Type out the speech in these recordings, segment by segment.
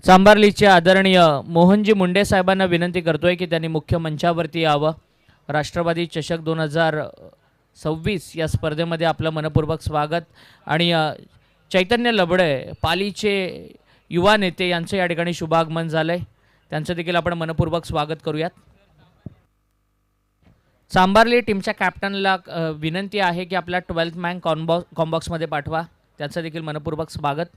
चांभारलीचे आदरणीय मोहनजी मुंडे साहेबांना विनंती करतोय की त्यांनी मुख्य मंचावरती यावं। राष्ट्रवादी चषक 2026 या स्पर्धेमध्ये आपलं मनपूर्वक स्वागत। आणि चैतन्य लबडे पालीचे युवा नेते यांचं या ठिकाणी शुभागमन झालंय, त्यांचं देखील आपण मनपूर्वक स्वागत करूयात। चांभारली टीमच्या कॅप्टनला विनंती आहे की आपला 12th मॅन कॉम्बॉक्समध्ये पाठवा, त्याचं देखील मनपूर्वक स्वागत।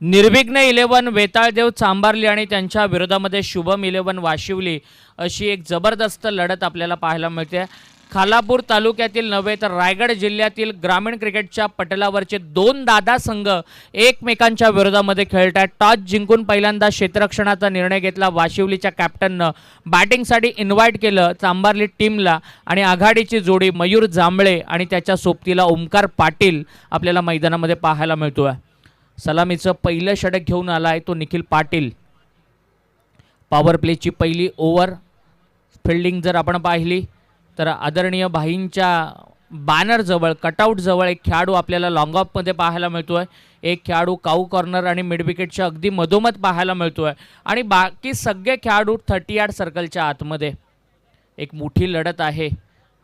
निर्विघ्न 11 वेताळदेव चांभारली आणि त्यांच्या विरोधामध्ये शुभम 11 वाशिवली अशी एक जबरदस्त लढत आपल्याला पाहायला मिळते। खालापूर तालुक्यातील नव्हे तर रायगड जिल्ह्यातील ग्रामीण क्रिकेटच्या पटलावरचे दोन दादा संघ एकमेकांच्या विरोधामध्ये खेळत आहेत। टॉस जिंकून पहिल्यांदा क्षेत्ररक्षणाचा निर्णय घेतला वाशिवलीच्या कॅप्टननं, बॅटिंगसाठी इन्व्हाइट केलं चांभारली टीमला आणि आघाडीची जोडी मयूर जांभळे आणि त्याच्या सोबतीला ओमकार पाटील आपल्याला मैदानामध्ये पाहायला मिळतोय। सलामीचं पहिलं षटक घेऊन आला आहे तो निखिल पाटील। पॉवर प्लेची पहिली ओव्हर, फिल्डिंग जर आपण पाहिली तर आदरणीय भाईंच्या बॅनर जवळ कटआउट जवळ एक खेळाडू आपल्याला लॉंग ऑफमध्ये पाहायला मिळतोय, एक खेळाडू काऊ कॉर्नर आणि मिड विकेटच्या अगदी मधोमध पाहायला मिळतोय आणि बाकी सगळे खेळाडू 30 यार्ड सर्कलच्या आतमध्ये। एक मोठी लढत आहे,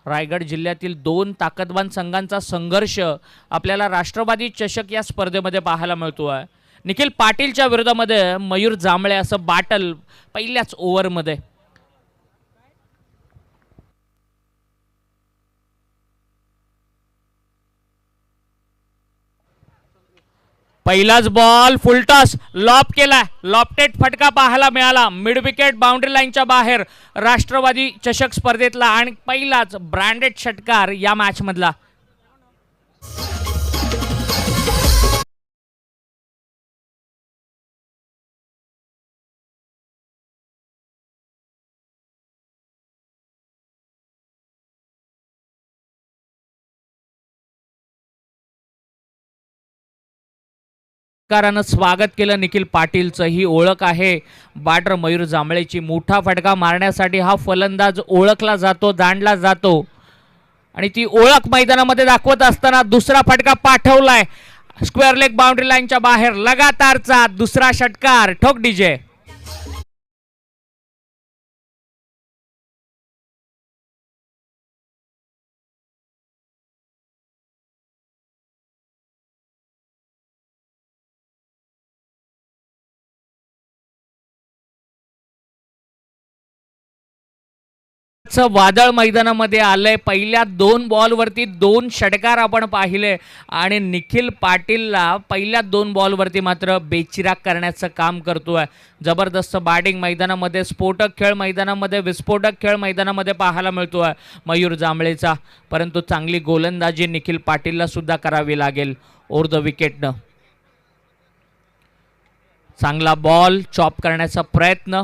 रायगड जिल्ह्यातील दोन ताकदवान संघांचा संघर्ष आपल्याला राष्ट्रवादी चषक या स्पर्धेमध्ये पाहायला मिळतो आहे। निखिल पाटीलच्या विरोधामध्ये मयूर जांभळे असं बॅटल पहिल्याच ओव्हरमध्ये। पहिलाच बॉल फुलटॉस लॉप केला, लॉफ्टेड फटका पाहायला मिळाला, मिड विकेट बाउंड्री लाईनच्या बाहेर। राष्ट्रवादी चषक स्पर्धेतला आणि पहिलाच ब्रँडेड षटकार या मॅच मधला। नं स्वागत केलं निखिल पाटीलचं, ही ओळख आहे बॅटर मयूर जांभळेची। मोठा फटका मारण्यासाठी हा फलंदाज ओळखला जातो, जाणला जातो आणि ती ओळख मैदानामध्ये दाखवत असताना दुसरा फटका पाठवलाय स्क्वेअर लेग बाउंड्री लाईनच्या बाहेर। लगातारचा दुसरा षटकार, ठोक डीजे। वादळ मैदानामध्ये आलंय, पहिल्या 2 बॉलवरती 2 षटकार आपण पाहिले आणि निखिल पाटीलला पहिल्या 2 बॉलवरती मात्र बेचिराग करण्याचं काम करतोय। जबरदस्त बॅटिंग मैदानामध्ये, स्फोटक खेळ मैदानामध्ये, विस्फोटक खेळ मैदानामध्ये पाहायला मिळतोय मयूर जांभळेचा, परंतु चांगली गोलंदाजी निखिल पाटीलला सुद्धा करावी लागेल ओव्हर द विकेटनं। चांगला बॉल चॉप करण्याचा प्रयत्न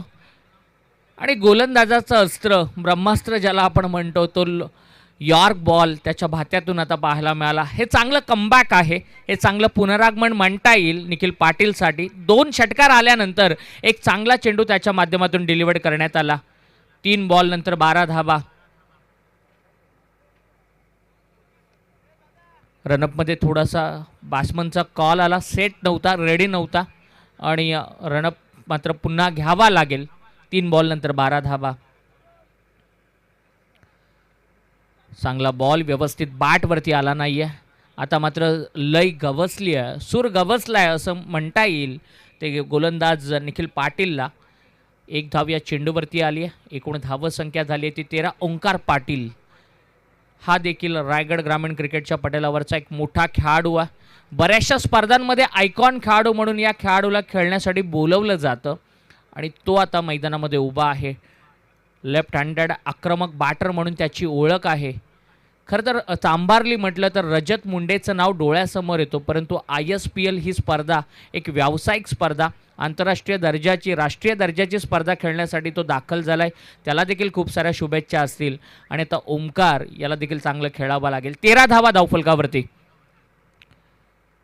आणि गोलंदाजाचं अस्त्र, ब्रह्मास्त्र ज्याला आपण म्हणतो, तो यॉर्क बॉल त्याच्या भात्यातून आता पाहायला मिळाला। हे चांगलं कमबॅक आहे, हे चांगलं पुनरागमन म्हणता येईल निखिल पाटीलसाठी। 2 षटकार आल्यानंतर एक चांगला चेंडू त्याच्या माध्यमातून डिलिव्हर्ड करण्यात आला। 3 बॉल नंतर 12 धावा। रनअपमध्ये थोडासा बॅट्समनचा कॉल आला, सेट नव्हता, रेडी नव्हता आणि रनअप मात्र पुन्हा घ्यावा लागेल। 3 बॉल नंतर 12 धावा। चांगला बॉल व्यवस्थित बॅट वरती आला नाहीये, आता मात्र लय गवसली आहे, सूर गवसलाय असं म्हणता येईल ते गोलंदाज निखिल पाटीलला। 1 धाव या चेंडूवरती आली आहे, एकूण धावसंख्या झाली आहे ती 13। ओंकार पाटील हा देखील रायगड ग्रामीण क्रिकेटच्या पटलावरचा एक मोठा खेळाडू आहे। बऱ्याचशा स्पर्धांमध्ये आयकॉन खेळाडू म्हणून या खेळाडूला खेळण्यासाठी बोलवलं जातं आणि तो आता मैदानामध्ये उभा आहे। लेफ्ट हँडेड आक्रमक बॅटर म्हणून त्याची ओळख आहे। खरं तर चांभारली म्हटलं तर रजत मुंडेचं नाव डोळ्यासमोर येतो, परंतु ISPL ही स्पर्धा एक व्यावसायिक स्पर्धा, आंतरराष्ट्रीय दर्जाची, राष्ट्रीय दर्जाची स्पर्धा खेळण्यासाठी तो दाखल झालाय। त्याला देखील खूप साऱ्या शुभेच्छा असतील आणि आता ओमकार याला देखील चांगलं खेळावं लागेल। 13 धावा धावफलकावरती।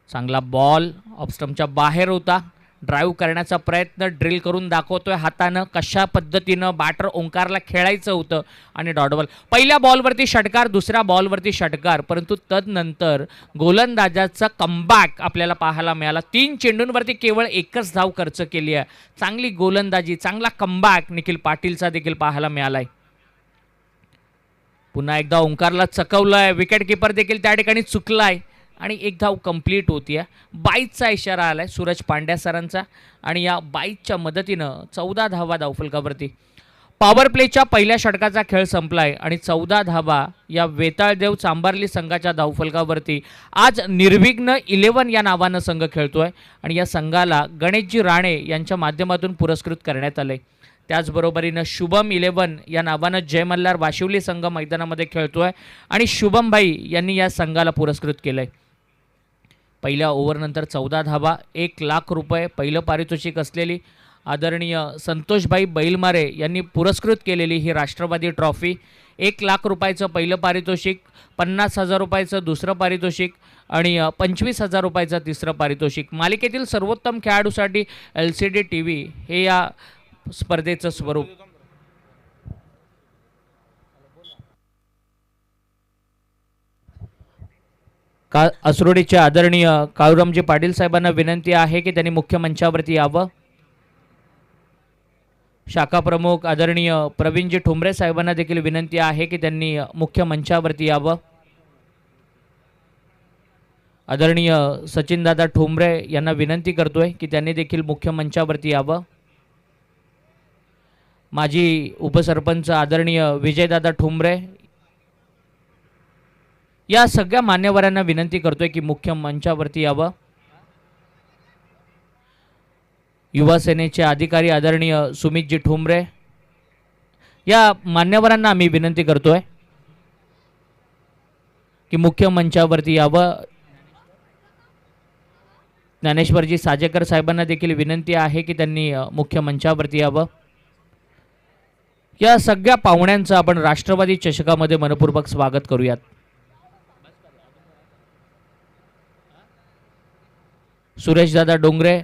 चांगला बॉल ऑफ स्टंपच्या बाहेर होता, ड्राईव्ह करण्याचा प्रयत्न, ड्रिल करून दाखवतोय हातानं कशा पद्धतीनं बॅटर ओंकारला खेळायचं होतं आणि डॉट बॉल. पहिल्या बॉलवरती षटकार, दुसऱ्या बॉलवरती षटकार, परंतु तदनंतर गोलंदाजाचा कमबॅक आपल्याला पाहायला मिळाला. 3 चेंडूंवरती केवळ एकच धाव खर्च केली आहे. चांगली गोलंदाजी, चांगला कमबॅक निखिल पाटीलचा देखील पाहायला मिळाला आहे. पुन्हा एकदा ओंकारला चकवलंय, विकेट किपर देखील त्या ठिकाणी चुकलाय आणि एक धाव कंप्लीट होती आहे. बाईकचा इशारा आलाय सूरज पांड्या सरांचा आणि या बाईकच्या मदतीनं 14 धावा धावफलकावरती. पॉवर प्लेच्या पहिल्या षटकाचा खेळ संपलाय आणि 14 धावा या वेताळदेव चांबार्ली संघाच्या धावफलकावरती. आज निर्विघ्न 11 या नावानं संघ खेळतोय आणि या संघाला गणेशजी राणे यांच्या माध्यमातून पुरस्कृत करण्यात आले. त्याचबरोबरीनं शुभम 11 या नावानं जय मल्हार वाशिवली संघ मैदानामध्ये खेळतोय आणि शुभम भाई यांनी या संघाला पुरस्कृत केलंय. पहिल्या ओव्हरनंतर 14 धावा, 1 लाख रुपये पहिलं पारितोषिक असलेली आदरणीय संतोषभाई बैलमारे यांनी पुरस्कृत केलेली ही राष्ट्रवादी ट्रॉफी. 1 लाख रुपयाचं पहिलं पारितोषिक, 50,000 रुपयाचं दुसरं पारितोषिक आणि 25,000 रुपयाचं तिसरं पारितोषिक. मालिकेतील सर्वोत्तम खेळाडूसाठी LCD TV हे या स्पर्धेचं स्वरूप. असरोडीचे आदरणीय काळूरामजी पाटील साहेबांना विनंती आहे की त्यांनी मुख्य मंचावरती यावं. शाखा प्रमुख आदरणीय प्रवीणजी ठोंबरे साहेबांना देखील विनंती आहे की त्यांनी मुख्य मंचावरती यावं. आदरणीय सचिनदादा ठोंबरे यांना विनंती करतोय की त्यांनी देखील मुख्य मंचावरती यावं. माजी उपसरपंच आदरणीय विजयदादा ठोंबरे या सगळ्या मान्यवरांना विनंती करतोय की मुख्य मंचावरती यावं. युवा सेनेचे अधिकारी आदरणीय सुमितजी ठोंबरे या मान्यवरांना आम्ही विनंती करतोय की मुख्य मंचावरती यावं. ज्ञानेश्वरजी साजेकर साहेबांना देखील विनंती आहे की त्यांनी मुख्य मंचावरती यावं. या सगळ्या पाहुण्यांचं आपण राष्ट्रवादी चषकामध्ये मनपूर्वक स्वागत करूयात. सुरेशदादा डोंगरे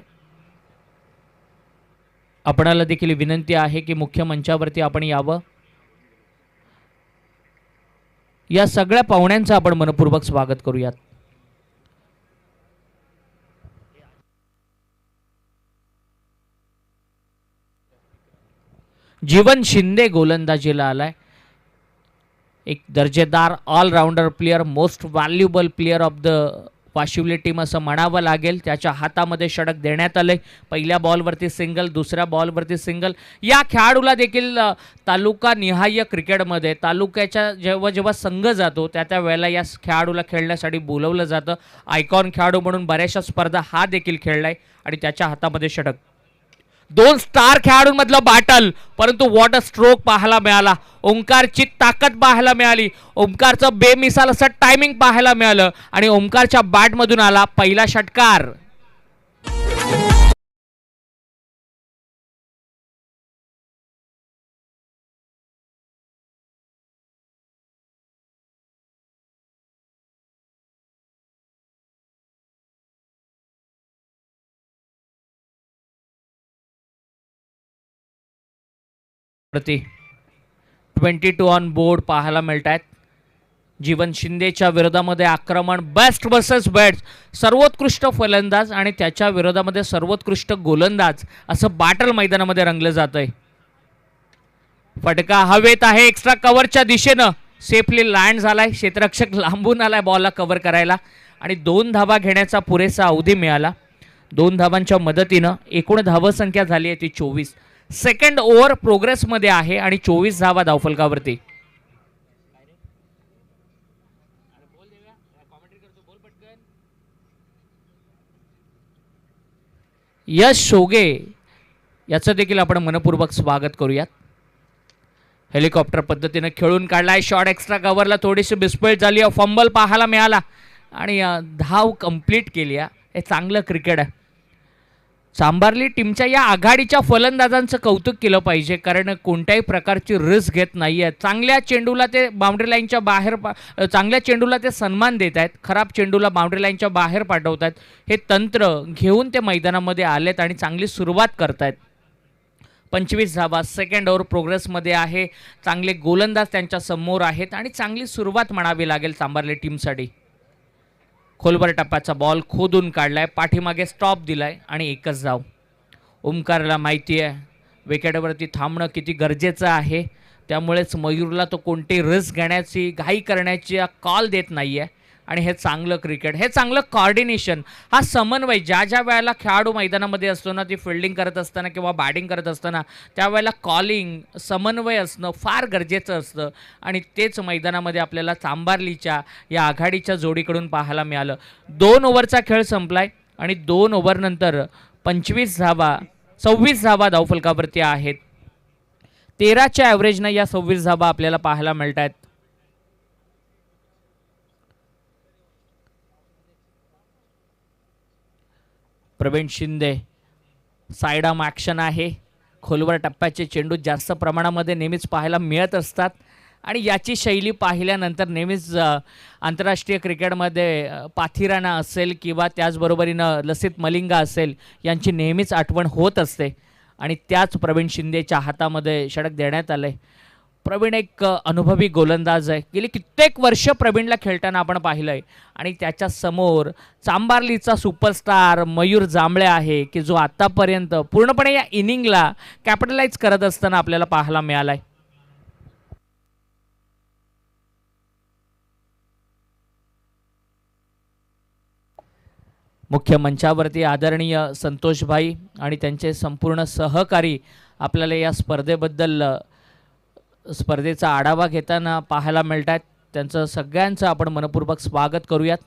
आपणाला देखील विनंती आहे की मुख्य मंचावरती आपण यावं. या सगळ्या पाहुण्यांचं आपण मनपूर्वक स्वागत करूयात. जीवन शिंदे गोलंदाजीला आलाय. एक दर्जेदार all-rounder player, most valuable player of the Vashivali team असं म्हणावं लागेल. त्याच्या हातामध्ये षटक देण्यात आले. पहिल्या बॉलवरती सिंगल, दुसऱ्या बॉलवरती सिंगल. या खेळाडूला देखील तालुका निहाय क्रिकेटमध्ये तालुक्याच्या जेव्हा संघ जातो त्या वेळेला या खेळाडूला खेळण्यासाठी बोलवलं जातं. आयकॉन खेळाडू म्हणून बऱ्याचशा स्पर्धा हा देखील खेळलाय आणि त्याच्या हातामध्ये षटक. 2 स्टार खेळाडूंमधलं बॅटल, परंतु वॉट अ स्ट्रोक पाहायला मिळाला. ओंकारची ताकद पाहायला मिळाली. ओंकारचं बेमिसाल असं टायमिंग पाहायला मिळालं आणि ओंकारच्या बॅटमधून आला पहिला षटकार. प्रति 22 ऑन बोर्ड पाहायला मिळत आहेत. जीवन शिंदेच्या विरोधामध्ये आक्रमण, बेस्ट वर्सेस बेस्ट, सर्वोत्कृष्ट फलंदाज आणि त्याच्या विरोधामध्ये सर्वोत्कृष्ट गोलंदाज असं बॅटल मैदानामध्ये रंगलं जातंय. फटका हवेत आहे, एक्स्ट्रा कव्हरच्या दिशेनं सेफली लँड झालाय. क्षेत्ररक्षक लांबून आलाय बॉलला कव्हर करायला आणि 2 धावा घेण्याचा पुरेसा अवधी मिळाला. 2 धावांच्या मदतीनं एकूण धावसंख्या झाली आहे ती 24. सेकंड ओव्हर प्रोग्रेसमध्ये आहे आणि 24 धावा धावफलकावरती. यश शोगे याचं देखील आपण मनपूर्वक स्वागत करूयात. हेलिकॉप्टर पद्धतीने खेळून काढलाय. शॉट एक्स्ट्रा कव्हरला थोडीशी बिस्पेट झाली, फंबल पाहायला मिळाला आणि धाव कंप्लीट केली आहे. हे चांगलं क्रिकेट आहे. चांभारली टीमच्या या आघाडीच्या फलंदाजांचं कौतुक केलं पाहिजे, कारण कोणत्याही प्रकारची रिस्क घेत नाही आहेत. चांगल्या चेंडूला ते बाउंड्री लाईनच्या बाहेर चांगल्या चेंडूला ते सन्मान देत आहेत, खराब चेंडूला बाउंड्री लाईनच्या बाहेर पाठवत आहेत. हे तंत्र घेऊन ते मैदानामध्ये आलेत आणि चांगली सुरुवात करत आहेत. 25 धावा सेकंड ओव्हर प्रोग्रेसमध्ये आहे. चांगले गोलंदाज त्यांच्या समोर आहेत आणि चांगली सुरुवात म्हणावी लागेल चांभारली टीमसाठी. खोलवर टप्प्याचा बॉल खोदून काढलाय, पाठीमागे स्टॉप दिलाय आणि एकच धाव. ओमकारला माहिती आहे विकेटवरती थांबणं किती गरजेचं आहे, त्यामुळेच मयूरला तो कोणती रिस्क घेण्याची घाई करण्याची कॉल देत नाही आहे. आणि हे चांगलं क्रिकेट, हे चांगलं कॉर्डिनेशन, हा समन्वय ज्या ज्या वेळेला खेळाडू मैदानामध्ये असतो ना, ती फिल्डिंग करत असताना किंवा बॅटिंग करत असताना त्यावेळेला कॉलिंग समन्वय असणं फार गरजेचं असतं. आणि तेच मैदानामध्ये आपल्याला चांभारलीच्या या आघाडीच्या जोडीकडून पाहायला मिळालं. 2 ओव्हरचा खेळ संपलाय आणि 2 ओव्हरनंतर 26 धावा 26 धावा धावफलकावरती आहेत. 13च्या ॲव्हरेजनं या 26 धावा आपल्याला पाहायला मिळत आहेत. Praveen Shinde side arm action आहे. खोलवर टप्प्याचे चेंडू जास्त प्रमाणामध्ये नेहमीच पाहायला मिळत असतात आणि याची शैली पाहिल्यानंतर नेहमीच आंतरराष्ट्रीय क्रिकेटमध्ये पाथिराणा असेल किंवा त्याचबरोबरीनं लसित मलिंगा असेल यांची नेहमीच आठवण होत असते आणि त्याच प्रवीण शिंदेच्या हातामध्ये षटक देण्यात आले. प्रवीण एक अनुभवी गोलंदाज आहे, गेली कित्येक वर्ष प्रवीणला खेळताना आपण पाहिलं आहे आणि त्याच्या समोर चांभारलीचा सुपरस्टार मयूर जांभळे आहे की जो आतापर्यंत पूर्णपणे या इनिंगला कॅपिटलाइज करत असताना आपल्याला पाहायला मिळाला आहे. मुख्य मंचावरती आदरणीय संतोषभाई आणि त्यांचे संपूर्ण सहकारी आपल्याला या स्पर्धेचा आढावा घेताना पाहायला मिळतात. त्यांचं सगळ्यांचं आपण मनपूर्वक स्वागत करूयात.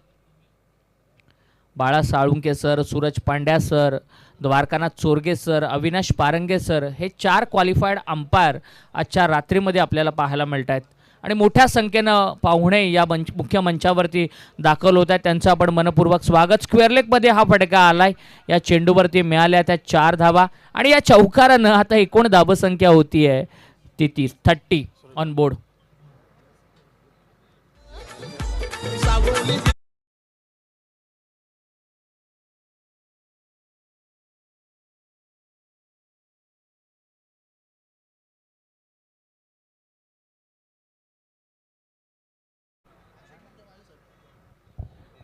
Bala Salunke sir, Suraj Pandya sir, Dwarkanath Chorge sir, Avinash Parange sir हे 4 क्वालिफाईड अंपायर आजच्या रात्रीमध्ये आपल्याला पाहायला मिळत आहेत आणि मोठ्या संख्येनं पाहुणे या मुख्य मंचावरती दाखल होत आहेत. त्यांचं आपण मनपूर्वक स्वागत. स्क्वेअर लेगमध्ये हा फटका आलाय, या चेंडूवरती मिळाल्या त्या 4 धावा आणि या चौकारानं आता एकूण धावसंख्या होती आहे ती 30 ऑन बोर्ड.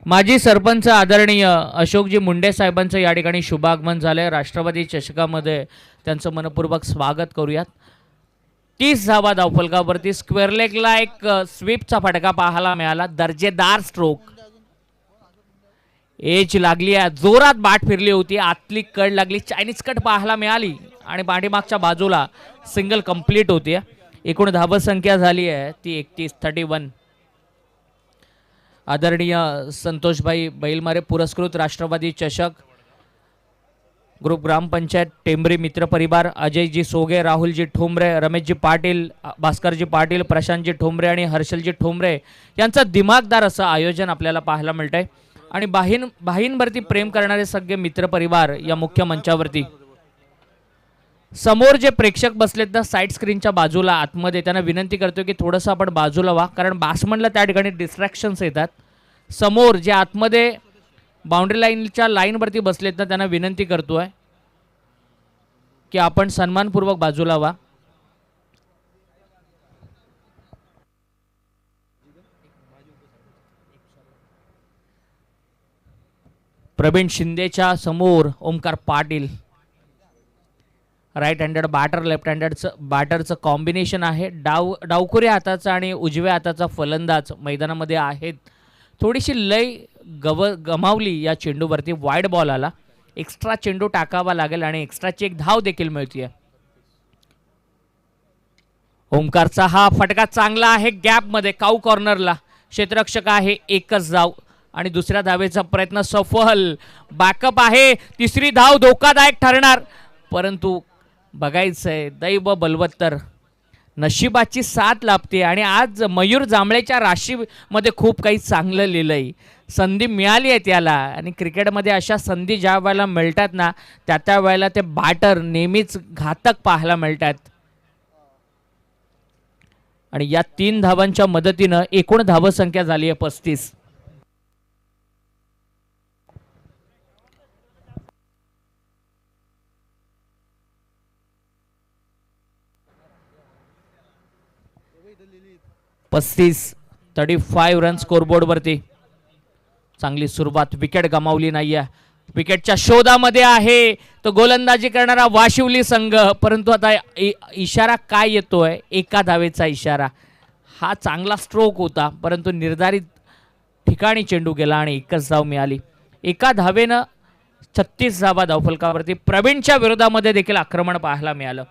माजी सरपंच आदरणीय अशोकजी मुंडे साहेबांचं या ठिकाणी शुभागमन झालंय. राष्ट्रवादी चषकामध्ये त्यांचं मनपूर्वक स्वागत करूयात. 30 धावा धावफलकावरती. स्क्वेअर लेगला एक स्वीपचा फटका पाहायला मिळाला, दर्जेदार स्ट्रोक. एज लागली आहे, जोरात बाट फिरली होती, आतली कड लागली, चायनीज कट पाहायला मिळाली आणि पाठीमागच्या बाजूला सिंगल कंप्लीट होती. एकूण धावसंख्या झाली आहे ती 31. आदरणीय संतोषभाई बैलमारे पुरस्कृत राष्ट्रवादी चषक ग्रुप ग्रामपंचायत टेंबरी मित्र परिवार अजयजी सोगे, राहुलजी ठोंबरे, रमेशजी पाटील, भास्करजी पाटील, प्रशांतजी ठोंबरे आणि हर्षलजी ठोंबरे यांचं दिमागदार असं आयोजन आपल्याला पाहायला मिळत आहे. आणि बाहींवरती प्रेम करणारे सगळे मित्र परिवार या मुख्य मंचावरती. समोर जे प्रेक्षक बसलेत ना साईड स्क्रीनच्या बाजूला आतमध्ये, त्यांना विनंती करतो की थोडंसं आपण बाजूला व्हा, कारण बॅट्समनला त्या ठिकाणी डिस्ट्रॅक्शन्स येतात. समोर जे आतमध्ये बाउंड्री लाईनच्या लाईनवरती बसलेत ना त्यांना विनंती करतोय की आपण सन्मानपूर्वक बाजूला व्हा. प्रवीण शिंदेच्या समोर Omkar Patil, right handed batter, left हँडेडचं बॅटरचं कॉम्बिनेशन आहे. डावखुरी हाताचा आणि उजव्या हाताचा फलंदाज मैदानामध्ये आहेत. थोडीशी लय गमावली या चेंडूवरती, वाईड बॉल आला, एक्स्ट्रा चेंडू टाकावा लागेल आणि एक्स्ट्राची एक धाव देखील मिळते. ओमकारचा हा फटका चांगला आहे, गॅपमध्ये काऊ कॉर्नरला, क्षेत्ररक्षक आहे, एकच धाव आणि दुसऱ्या धावेचा प्रयत्न सफल. बॅकअप आहे, तिसरी धाव धोकादायक ठरणार, परंतु बघायचंय दैव बलवत्तर, नशिबाची साथ लाभते आणि आज मयूर जांभळेच्या राशीमध्ये खूप काही चांगलं लिहिलंय. संधी मिळाली आहे त्याला आणि क्रिकेटमध्ये अशा संधी ज्या वेळेला मिळतात ना त्या वेळेला ते बॅटर नेहमीच घातक पाहायला मिळतात. आणि या 3 धावांच्या मदतीनं एकूण धावसंख्या झाली आहे 35. पस्तीस 35 रन स्कोरबोर्डवरती. चांगली सुरुवात, विकेट गमावली नाहीये. विकेटच्या शोधामध्ये आहे तो गोलंदाजी करणारा वाशिवली संघ, परंतु आता इशारा काय येतोय? एका धावेचा इशारा. हा चांगला स्ट्रोक होता परंतु निर्धारित ठिकाणी चेंडू गेला आणि एकच धाव मिळाली. एका धावेनं 36 धावा धावफलकावरती. प्रवीणच्या विरोधामध्ये देखील आक्रमण पाहायला मिळालं.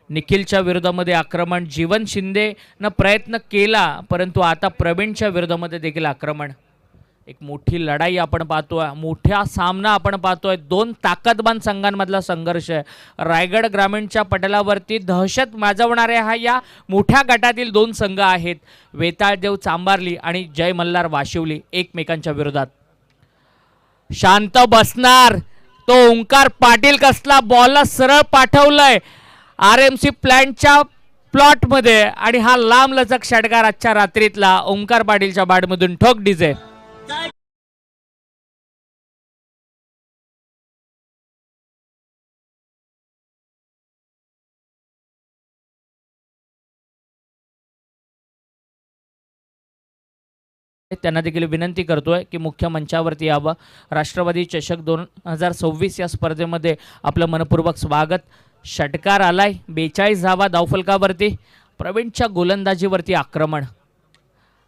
निखिलच्या विरोधामध्ये आक्रमण. जीवन शिंदेनं प्रयत्न केला परंतु आता प्रवीणच्या विरोधामध्ये देखील आक्रमण. एक मोठी लढाई आपण पाहतोय, मोठा सामना आपण पाहतोय. 2 ताकदवान संघांमधला संघर्ष आहे. रायगड ग्रामीणच्या पटलावरती दहशत माजवणारे हा या मोठ्या गटातील 2 संघ आहेत. वेताळदेव चांबारली आणि जय मल्हार वाशिवली एकमेकांच्या विरोधात. शांत बसणार तो ओंकार पाटील. कसला बॉलला सरळ पाठवलंय RMC प्लॅनच्या प्लॉटमध्ये आणि हा लांब लचक षटकार आजच्या रात्रीतला ओंकार पाटीलच्या बॅटमधून ठोक डीजे. त्यांना देखील विनंती करतोय की मुख्य मंचावरती यावं. राष्ट्रवादी चषक 2026 या स्पर्धेमध्ये आपलं मनपूर्वक स्वागत. षटकार आलाय. 42 धावा धावफलकावरती. प्रवीणच्या गोलंदाजीवरती आक्रमण.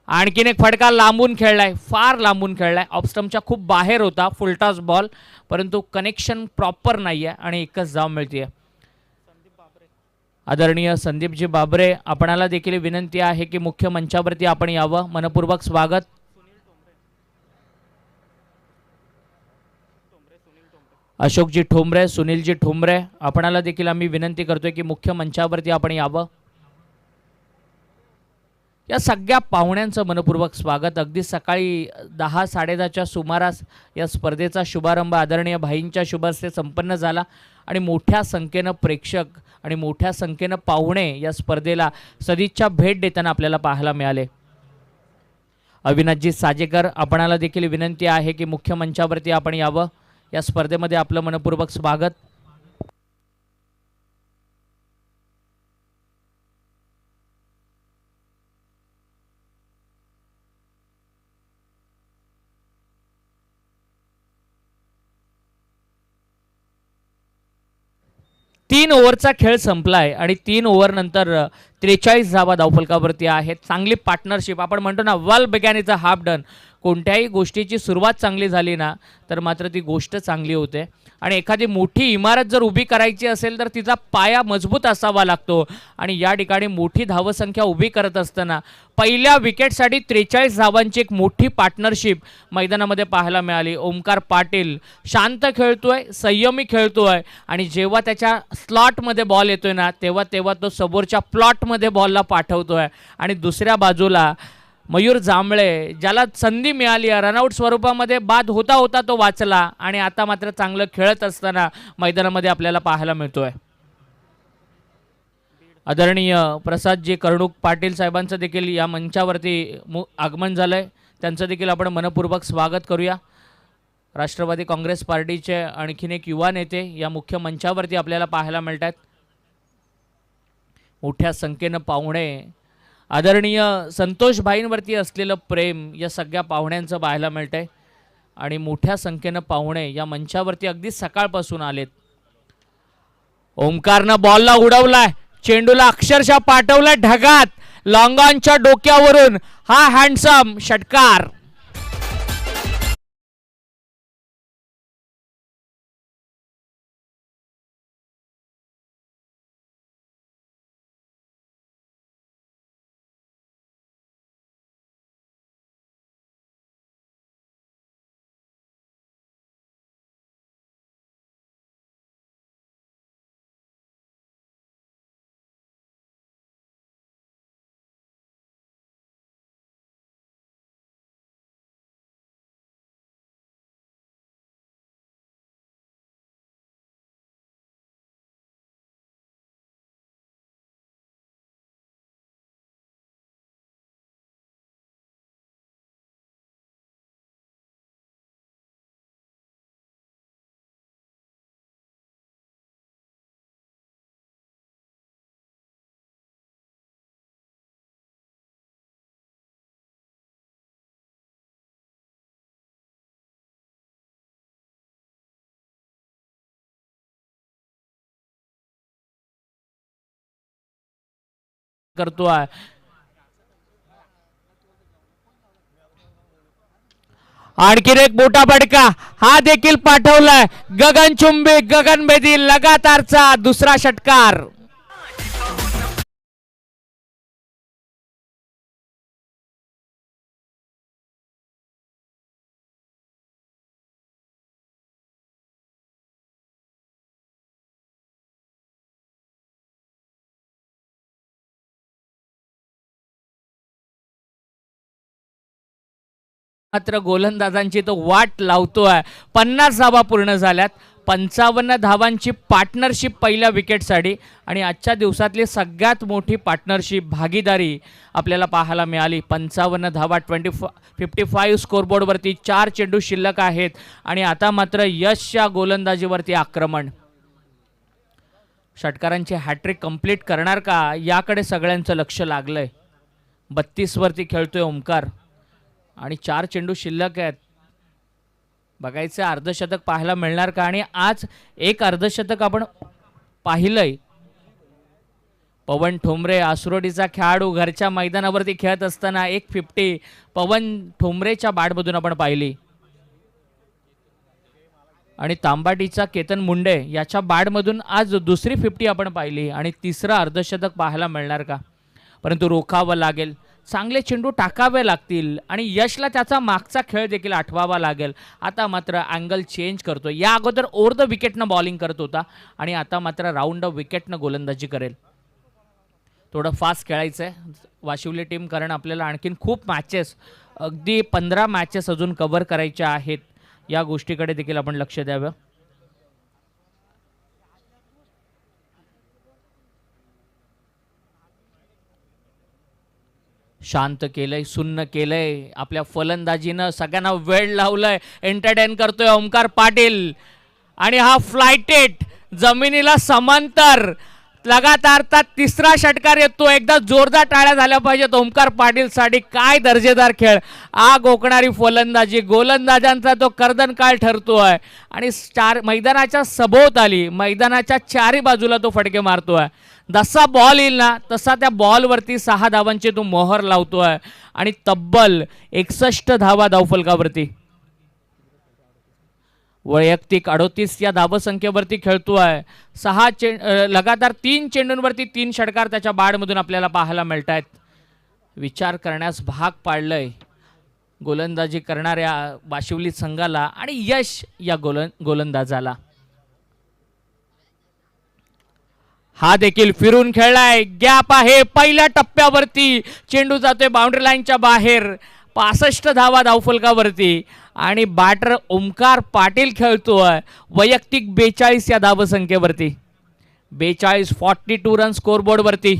आणखीन एक फटका लांबून खेळलाय, फार लांबून खेळलाय. ऑफस्टम्पच्या खूप बाहेर होता फुलटॉस बॉल, परंतु कनेक्शन प्रॉपर नाही आहे आणि एकच धाव मिळते. आदरणीय संदीपजी बाबरे, आपणाला देखील विनंती आहे की मुख्य मंचावरती आपण यावं. मनपूर्वक स्वागत. अशोकजी ठोंबरे, सुनीलजी ठोंबरे, आपणाला देखील आम्ही विनंती करतोय की मुख्य मंचावरती आपण यावं. या सगळ्या पाहुण्यांचं मनपूर्वक स्वागत. अगदी सकाळी 10-10:30च्या सुमारास या स्पर्धेचा शुभारंभ आदरणीय भाईंच्या शुभहस्ते संपन्न झाला आणि मोठ्या संख्येनं प्रेक्षक आणि मोठ्या संख्येनं पाहुणे या स्पर्धेला सदिच्छा भेट देताना आपल्याला पाहायला मिळाले. अविनाशजी साजेकर, आपणाला देखील विनंती आहे की मुख्य मंचावरती आपण यावं. या स्पर्धेमध्ये आपलं मनपूर्वक स्वागत. तीन ओव्हरचा खेळ संपलाय आणि 3 ओव्हर नंतर 43 धावा धावफलकावरती आहेत. चांगली पार्टनरशिप. आपण म्हणतो ना well begun is a half done. कोणत्याही गोष्टीची सुरुवात चांगली झाली ना तर मात्र ती गोष्ट चांगली होते. आणि एखादी मोठी इमारत जर उभी करायची असेल तर तिचा पाया मजबूत असावा लागतो आणि या ठिकाणी मोठी धावसंख्या उभी करत असताना पहिल्या विकेटसाठी 43 धावांची एक मोठी पार्टनरशिप मैदानामध्ये पाहायला मिळाली. ओंकार पाटील शांत खेळतोय, संयमी खेळतोय आणि जेव्हा त्याच्या स्लॉटमध्ये बॉल येतोय ना तेव्हा तो समोरच्या प्लॉटमध्ये बॉलला पाठवतोय. आणि दुसऱ्या बाजूला मयूर जांभळे, ज्याला संधी मिळाली रनआउट स्वरूपामध्ये बाद होता होता तो वाचला आणि आता मात्र चांगलं खेळत असताना मैदानामध्ये आपल्याला पाहायला मिळतोय. आदरणीय प्रसादजी कर्णुक पाटील साहेबांचं देखील या मंचावरती आगमन झालंय. त्यांचं देखील आपण मनपूर्वक स्वागत करूया. राष्ट्रवादी काँग्रेस पार्टीचे आणखीन एक युवा नेते या मुख्य मंचावरती आपल्याला पाहायला मिळतात. मोठ्या संख्येनं पाहुणे. आदरणीय संतोष भाईंवरती असलेलं प्रेम या सगळ्या पाहुण्यांचं पाहायला मिळतंय आणि मोठ्या संख्येनं पाहुणे या मंचावरती अगदी सकाळपासून आलेत. ओमकारनं बॉलला उडवलाय, चेंडूला अक्षरशः पाठवलाय ढगात. लॉंग ऑनच्या डोक्यावरून हा हँडसम षटकार. करतोय. आणखीन एक मोठा फटका हा देखील पाठवलाय. गगनचुंबी गगनभेदी लगातारचा दुसरा षटकार. मात्र गोलंदाजांची तो वाट लावतोय. 50 धावा पूर्ण झाल्यात. 55 धावांची पार्टनरशिप पहिल्या विकेटसाठी आणि आजच्या दिवसातली सगळ्यात मोठी पार्टनरशिप भागीदारी आपल्याला पाहायला मिळाली. 55 धावा 55 स्कोरबोर्डवरती. 4 चेंडू शिल्लक आहेत आणि आता मात्र यशच्या गोलंदाजीवरती आक्रमण. षटकारांची हॅट्रिक कंप्लीट करणार का याकडे सगळ्यांचं लक्ष लागलंय. 32 वरती खेळतोय ओमकार आणि 4 चेंडू शिल्लक आहेत. बघायचं अर्धशतक पाहायला मिळणार का. आणि आज एक अर्धशतक आपण पाहिलंय. पवन ठोंबरे आसरोडीचा खेळाडू घरच्या मैदानावरती खेळत असताना एक 50 पवन ठोंबरेच्या बॅटमधून आपण पाहिली. आणि तांबाटीचा केतन मुंडे याच्या बॅटमधून आज दुसरी 50 आपण पाहिली आणि तिसरं अर्धशतक पाहायला मिळणार का. परंतु रोखावं लागेल. चांगले चेंडू टाकावे लागतील आणि यशला त्याचा मागचा खेळ देखील आठवावा लागेल. आता मात्र अँगल चेंज करतो. या अगोदर ओव्हर द विकेटनं बॉलिंग करत होता आणि आता मात्र राऊंड द विकेटनं गोलंदाजी करेल. थोडं फास्ट खेळायचं आहे वाशिवली टीम, कारण आपल्याला आणखीन खूप मॅचेस, अगदी 15 मॅचेस अजून कव्हर करायच्या आहेत. या गोष्टीकडे देखील आपण लक्ष द्यावं. शांत केलंय, सुन्न केलंय. आपल्या फलंदाजीनं सगळ्यांना वेळ लावलाय. एंटरटेन करतोय ओमकार पाटील आणि हा फ्लायटेट जमिनीला समांतर लगातारचा तिसरा षटकार येतो. एकदा जोरदार टाळ्या झाल्या पाहिजेत ओमकार पाटील साठी. काय दर्जेदार खेळ. आग ओकणारी फलंदाजी. गोलंदाजांचा तो कर्दनकाळ ठरतोय आणि मैदानाच्या सभोवताली मैदानाच्या चारी बाजूला तो फटके मारतोय. जसा बॉल येईल ना तसा त्या बॉलवरती 6 धावांची तो मोहर लावतोय आणि तब्बल 61 धावा धावफलकावरती. वैयक्तिक 38 या धावसंख्येवरती खेळतोय. लगातार 3 चेंडूंवरती 3 षटकार त्याच्या बॅटमधून आपल्याला पाहायला मिळत आहेत. विचार करण्यास भाग पाडलंय गोलंदाजी करणाऱ्या वाशिवली संघाला आणि यश या गोलंदाजाला. हा देखील फिरून खेळलाय. गॅप आहे पहिल्या टप्प्यावरती. चेंडू जातोय बाउंड्री लाईनच्या बाहेर. 65 धावा धावफलकावरती आणि बॅटर ओमकार पाटील खेळतोय वैयक्तिक 42 या धावसंख्येवरती. 42 रन स्कोरबोर्डवरती.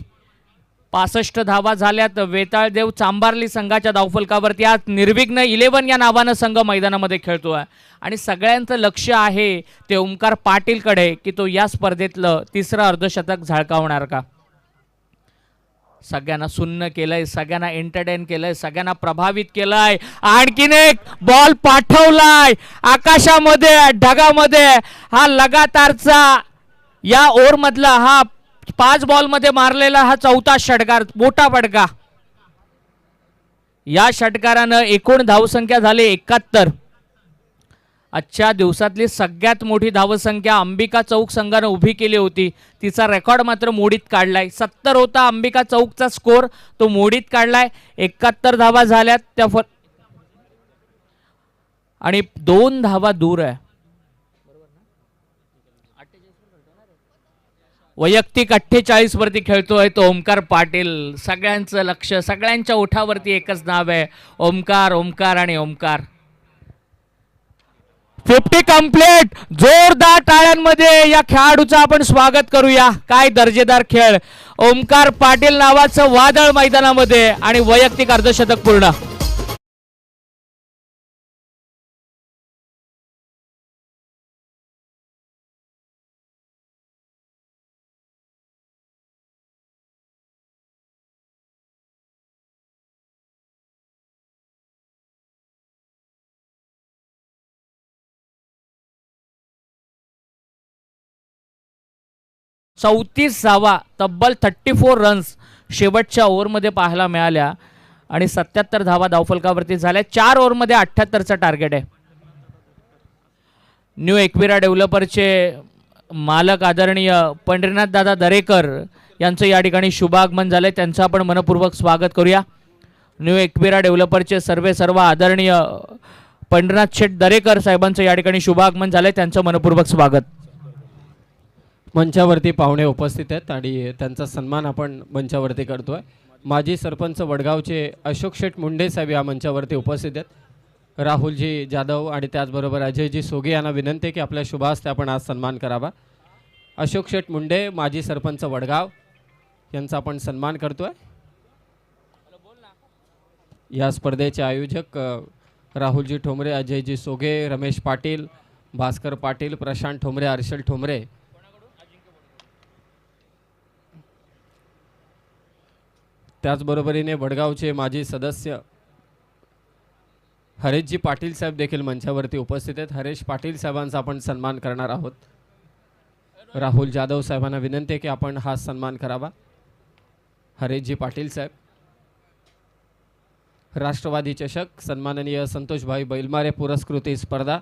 65 धावा झाल्यात. वेताळदेव चांबार्ली संघाच्या धावफलकावरती. आज निर्विघ्न 11 या नावानं संघ मैदानामध्ये खेळतोय आणि सगळ्यांचं लक्ष आहे ते ओमकार पाटीलकडे की तो या स्पर्धेतलं तिसरं अर्धशतक झळकावणार का. सगळ्यांना सुन्न केलंय, सगळ्यांना एंटरटेन केलंय, सगळ्यांना प्रभावित केलंय. आणखीन एक बॉल पाठवलाय आकाशामध्ये ढगामध्ये. हा लगातारचा या ओव्हर मधला हा 5 बॉलमध्ये मारलेला हा 4था षटकार. मोठा फटका. या षटकारानं एकूण धावसंख्या झाली 71. आजच्या दिवसातली सगळ्यात मोठी धावसंख्या अंबिका चौक संघानं उभी केली होती. तिचा रेकॉर्ड मात्र मोडीत काढलाय. 70 होता अंबिका चौकचा स्कोर, तो मोडीत काढलाय. 71 धावा झाल्यात त्या आणि 2 धावा दूर आहे. वैयक्तिक 48 वरती खेळतोय तो ओमकार पाटील. सगळ्यांचं लक्ष, सगळ्यांच्या ओठावरती एकच नाव आहे, ओमकार, ओमकार आणि ओमकार. 50 कंप्लीट. जोरदार टाळ्यांमध्ये या खेळाडूचं आपण स्वागत करूया. काय दर्जेदार खेळ. ओमकार पाटील नावाचं वादळ मैदानामध्ये आणि वैयक्तिक अर्धशतक पूर्ण. चौतीस धावा, तब्बल 34 रन्स. शेवटच्या ओव्हरमध्ये पाहायला मिळाल्या आणि 77 धावा धावफलकावरती झाल्या. 4 ओव्हरमध्ये 78चं टार्गेट आहे. न्यू एकविरा डेव्हलपरचे मालक आदरणीय पंढरीनाथ दादा दरेकर यांचं या ठिकाणी शुभागमन झालं. त्यांचं आपण मनपूर्वक स्वागत करूया. न्यू एकविरा डेव्हलपरचे सर्व आदरणीय पंढरीनाथ शेठ दरेकर साहेबांचं या ठिकाणी शुभागमन झालंय. त्यांचं मनपूर्वक स्वागत. मंचावरती पाहुणे उपस्थित आहेत आणि त्यांचा सन्मान आपण मंचावरती करतोय. माजी सरपंच वडगावचे अशोक शेठ मुंडे साहेब या मंचावरती उपस्थित आहेत. राहुलजी जाधव आणि त्याचबरोबर अजयजी सोगे यांना विनंती आहे की आपल्या शुभ हस्ते आपण आज सन्मान करावा. अशोक शेठ मुंडे माजी सरपंच वडगाव यांचा आपण सन्मान करतोय. या स्पर्धेचे आयोजक राहुलजी ठोंबरे, अजयजी सोगे, रमेश पाटील, भास्कर पाटील, प्रशांत ठोंबरे, हर्षल ठोंबरे. त्याचबरोबरीने वडगावचे माजी सदस्य हरेशजी पाटील साहेब देखील मंचावरती उपस्थित आहेत. हरेश पाटील साहेबांचा आपण सन्मान करणार आहोत. राहुल जाधव साहेबांना विनंती आहे की आपण हा सन्मान करावा. हरेशजी पाटील साहेब. राष्ट्रवादी चषक सन्माननीय संतोषभाई बैलमारे पुरस्कृती स्पर्धा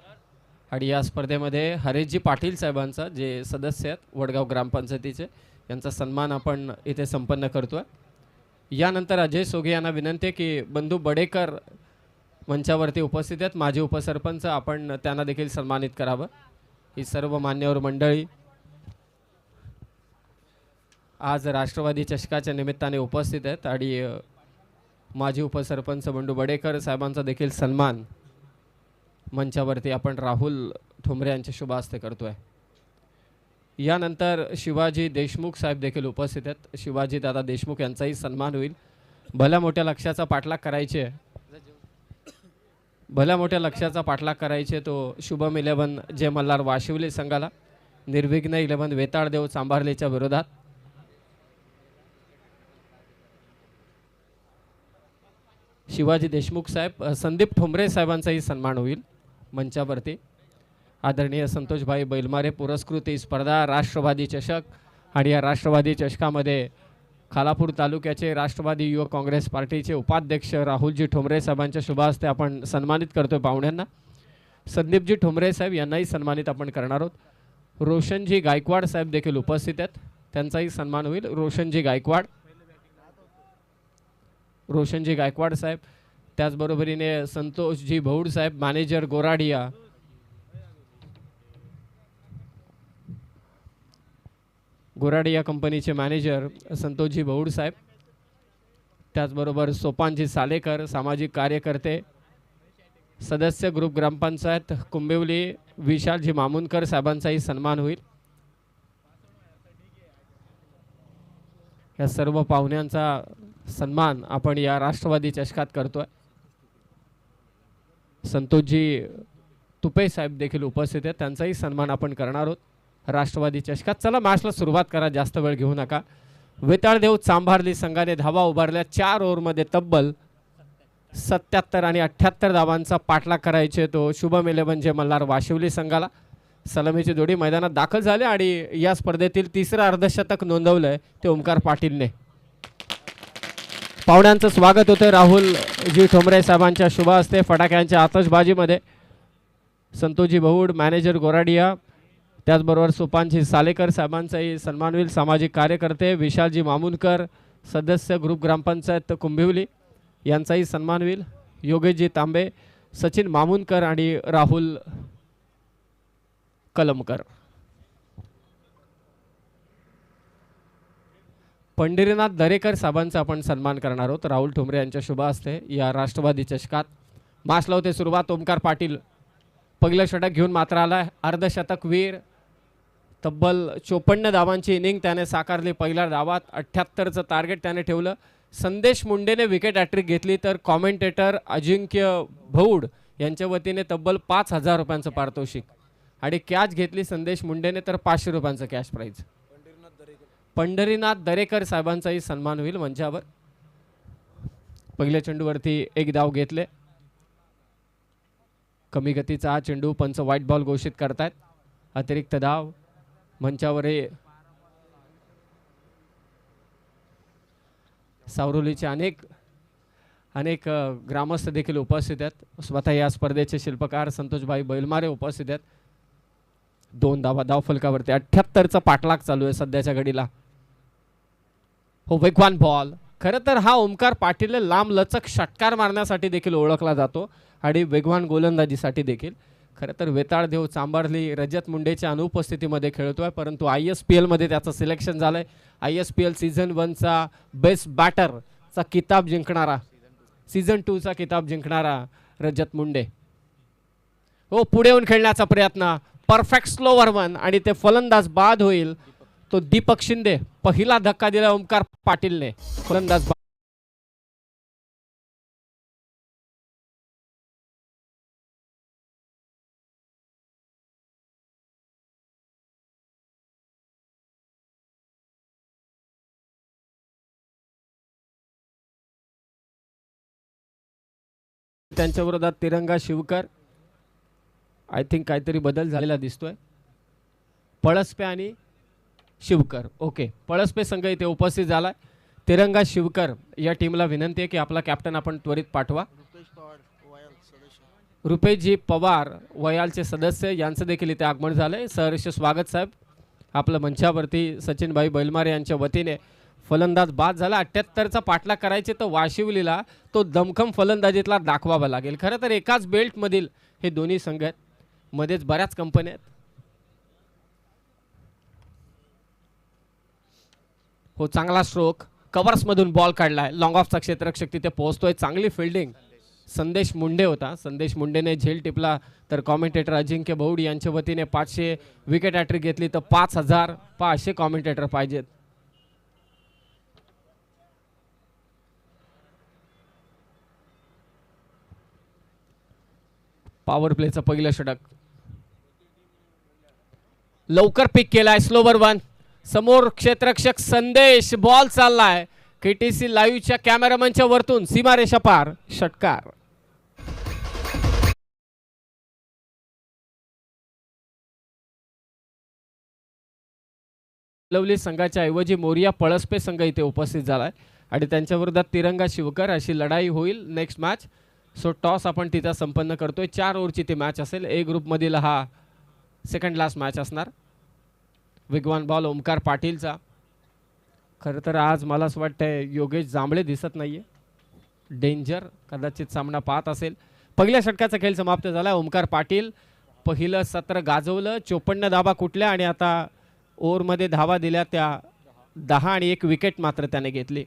आणि या स्पर्धेमध्ये हरेशजी पाटील साहेबांचा जे सदस्य आहेत वडगाव ग्रामपंचायतीचे यांचा सन्मान आपण इथे संपन्न करतोय. यानंतर अजय सोगे यांना विनंती आहे की बंधू बडेकर मंचावरती उपस्थित आहेत, माजी उपसरपंच, आपण त्यांना देखील सन्मानित करावं. ही सर्व मान्यवर मंडळी आज राष्ट्रवादी चषकाच्या निमित्ताने उपस्थित आहेत आणि माजी उपसरपंच बंडू बडेकर साहेबांचा देखील सन्मान मंचावरती आपण राहुल ठोंबरे यांच्या शुभ हस्ते करतोय. यानंतर शिवाजी देशमुख साहेब देखील उपस्थित आहेत. शिवाजी दादा देशमुख यांचाही सन्मान होईल. भल्या मोठ्या लक्ष्याचा पाठलाग करायचे, भल्या मोठ्या लक्ष्याचा पाठलाग करायचे तो शुभम 11 जे मल्हार वाशिवली संघाला, निर्विघ्न 11 वेताळदेव चांभारलेच्या विरोधात. शिवाजी देशमुख साहेब, संदीप ठोंबरे साहेबांचाही सन्मान होईल मंचावरती. आदरणीय संतोषभाई बैलमारे पुरस्कृती स्पर्धा राष्ट्रवादी चषक आणि या राष्ट्रवादी चषकामध्ये खालापूर तालुक्याचे राष्ट्रवादी युवक काँग्रेस पार्टीचे उपाध्यक्ष राहुलजी ठोंबरे साहेबांच्या शुभ हस्ते आपण सन्मानित करतोय पाहुण्यांना. संदीपजी ठोंबरे साहेब यांनाही सन्मानित आपण करणार आहोत. रोशनजी गायकवाड साहेब देखील उपस्थित आहेत, त्यांचाही सन्मान होईल. रोशनजी गायकवाड साहेब. त्याचबरोबरीने संतोषजी भौड साहेब, मॅनेजर गोराडिया. गोराडिया कंपनीचे मॅनेजर संतोषजी भौड साहेब. त्याचबरोबर सोपानजी सालेकर, सामाजिक कार्यकर्ते, सदस्य ग्रुप ग्रामपंचायत कुंबिवली, विशालजी मामुनकर साहेबांचाही सन्मान होईल. या सर्व पाहुण्यांचा सन्मान आपण या राष्ट्रवादी चषकात करतोय. संतोषजी तुपे साहेब देखील उपस्थित आहेत, त्यांचाही सन्मान आपण करणार आहोत राष्ट्रवादी चषकात. चला मॅचला सुरुवात करा, जास्त वेळ घेऊ नका. वेताळदेव चांभारली संघाने धावा उभारल्या. 4 ओव्हरमध्ये तब्बल 77 आणि 78 धावांचा पाठलाग करायचे तो शुभम 11 जे मल्हार वाशिवली संघाला. सलामीची जोडी मैदानात दाखल झाले आणि या स्पर्धेतील तिसरं अर्धशतक नोंदवलंय ते ओमकार पाटीलने. पाहुण्यांचं स्वागत होतं राहुल जी ठोंबरे साहेबांच्या शुभ हस्ते फटाक्यांच्या आतषबाजीमध्ये. संतोषजी बहुड, मॅनेजर गोराडिया, त्याचबरोबर सोपानजी सालेकर साहेबांचाही सन्मान होईल. सामाजिक कार्यकर्ते विशालजी मामुनकर, सदस्य ग्रुप ग्रामपंचायत कुंभिवली यांचाही सन्मान होईल. योगेशजी तांबे, सचिन मामुनकर आणि राहुल कलमकर. पंढरीनाथ दरेकर साहेबांचा आपण सन्मान करणार आहोत राहुल ठोंबरे यांच्या शुभ हस्ते या राष्ट्रवादी चषकात. मास लावते सुरुवात. ओमकार पाटील पहिलं षटक घेऊन मात्र आला. अर्धशतक वीर, तब्बल 54 धावांची इनिंग त्याने साकारली पहिल्या धावात. 78चं टार्गेट त्याने ठेवलं. संदेश मुंडेने विकेट हॅट्रिक घेतली तर कॉमेंटेटर अजिंक्य भौड यांच्या वतीने तब्बल 5000 रुपयांचं पारितोषिक आणि कॅच घेतली संदेश मुंडेने तर 500 रुपयांचं कॅश प्राईज. पंढरीनाथ दरेकर साहेबांचाही सन्मान होईल मंचावर. पहिल्या चेंडूवरती 1 धाव घेतले. कमी गतीचा हा चेंडू पंच व्हाईट बॉल घोषित करतायत. अतिरिक्त धाव मंचावर सावरोलीचे अनेक ग्रामस्थ देखील उपस्थित आहेत. स्वतः या स्पर्धेचे शिल्पकार संतोषभाई बैलमारे उपस्थित आहेत. 2 धावा धावफलकावरती. 78चा पाठलाग चालू आहे सध्याच्या घडीला. हो वेगवान बॉल. खरं तर हा ओमकार पाटील लांब लचक षटकार मारण्यासाठी देखील ओळखला जातो आणि वेगवान गोलंदाजीसाठी देखील. खरं तर वेताळ देव चांभारली रजत मुंडेच्या अनुपस्थितीमध्ये खेळतोय, परंतु ISPL मध्ये त्याचं सिलेक्शन झालंय. ISPL सीझन 1चा बेस्ट बॅटरचा किताब जिंकणारा, सीझन 2चा किताब जिंकणारा रजत मुंडे. हो पुढे येऊन खेळण्याचा प्रयत्न. परफेक्ट स्लोवर वन आणि ते फलंदाज बाद होईल तो दीपक शिंदे. पहिला धक्का दिला ओमकार पाटीलने. फलंदाज बाद. त्यांच्या विरोधात तिरंगा शिवकर. आय थिंक काहीतरी बदल झालेला दिसतोय. पळसपे आणि शिवकर. ओके, पळसपे संघ इथे उपस्थित झालाय. तिरंगा शिवकर या टीमला विनंती आहे की आपला कॅप्टन आपण त्वरित पाठवा. रुपेशजी पवार वयालचे सदस्य यांचं देखील इथे आगमन झालंय. सहर्ष स्वागत साहेब आपलं मंचावरती. सचिनभाई बैलमारे यांच्या वतीने फलंदाज बाद झाला. 78चा पाठलाग करायचे तर वाशिवलीला तो दमखम फलंदाजीतला दाखवावा लागेल. खरं तर एकाच बेल्टमधील हे दोन्ही संघ आहेत, मध्येच बऱ्याच कंपन्या आहेत. हो चांगला स्ट्रोक. कव्हर्समधून बॉल काढलाय. लॉंग ऑफचा क्षेत्ररक्षक तिथे पोहोचतोय. चांगली फिल्डिंग संदेश मुंडे होता. संदेश मुंडेने झेल टिपला तर कॉमेंटेटर अजिंक्य बौड यांच्या वतीने 500 विकेट हॅट्रिक घेतली तर 5000 असे कॉमेंटेटर पाहिजेत. पॉवर प्लेचं पहिलं षटक लवकर पिक केलाय. Slower one. समोर क्षेत्ररक्षक संदेश. बॉल चाललाय KTC लाईव्हच्या कॅमेरामनच्या वरतून सीमारेषा पार. षटकार. लवली संघाच्या ऐवजी मोरिया पळसपे संघ इथे उपस्थित झालाय आणि त्यांच्या विरोधात तिरंगा शिवकर अशी लढाई होईल नेक्स्ट मॅच. सो टॉस आपण तिथं संपन्न करतोय. 4 ओव्हरची ती मॅच असेल. ए ग्रुपमधील हा सेकंड लास्ट मॅच असणार. वेगवान बॉल ओमकार पाटीलचा. खरं तर आज मला असं वाटतंय योगेश जांभळे दिसत नाहीये. डेंजर कदाचित सामना पाहत असेल. पहिल्या षटकाचा खेळ समाप्त झाला. ओमकार पाटील पहिलं सत्र गाजवलं. 54 धावा कुठल्या आणि आता ओव्हरमध्ये धावा दिल्या त्या 10 आणि 1 विकेट मात्र त्याने घेतली.